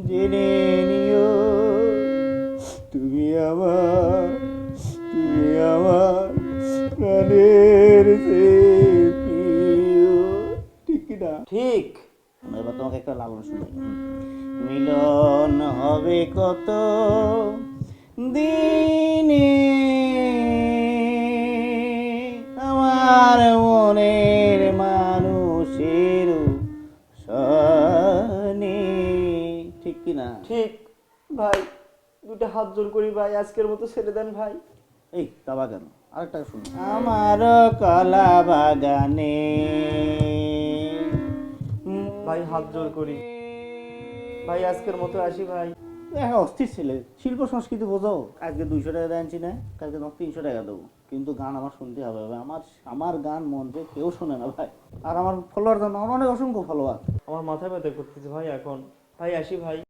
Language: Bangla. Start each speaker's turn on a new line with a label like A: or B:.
A: জেনে নিও তুমি আমার প্রাণের চেয়ে প্রিয়। ঠিক কি না? ঠিক। এবার তোমাকে একটা লালন শুনি। মিলন হবে কত দিনে আমার মনের মানুষের সনে। ঠিক কি না?
B: ঠিক ভাই, দুটো হাত জোর করি ভাই, আজকের মতো ছেড়ে দেন ভাই।
A: এই তাবা কেন, আরেকটা শুনো। আমার কলা বাগানে
B: ভাই হাত জোর করি ভাই, আজকের মতো আসি ভাই।
A: হ্যাঁ, অস্থির ছেলে, শিল্প সংস্কৃতি বোঝো। আজকে 200 টাকা দেয় আনছি না, কালকে তোমাকে 300 টাকা দেবো, কিন্তু গান আমার শুনতে হবে ভাই। আমার গান মঞ্চে কেউ শোনে না ভাই। আর আমার ফলোয়ার জানো, আমার অনেক অসংখ্য ফলোয়ার।
B: আমার মাথা ব্যথা করতেছে ভাই এখন। ভাই আসি ভাই।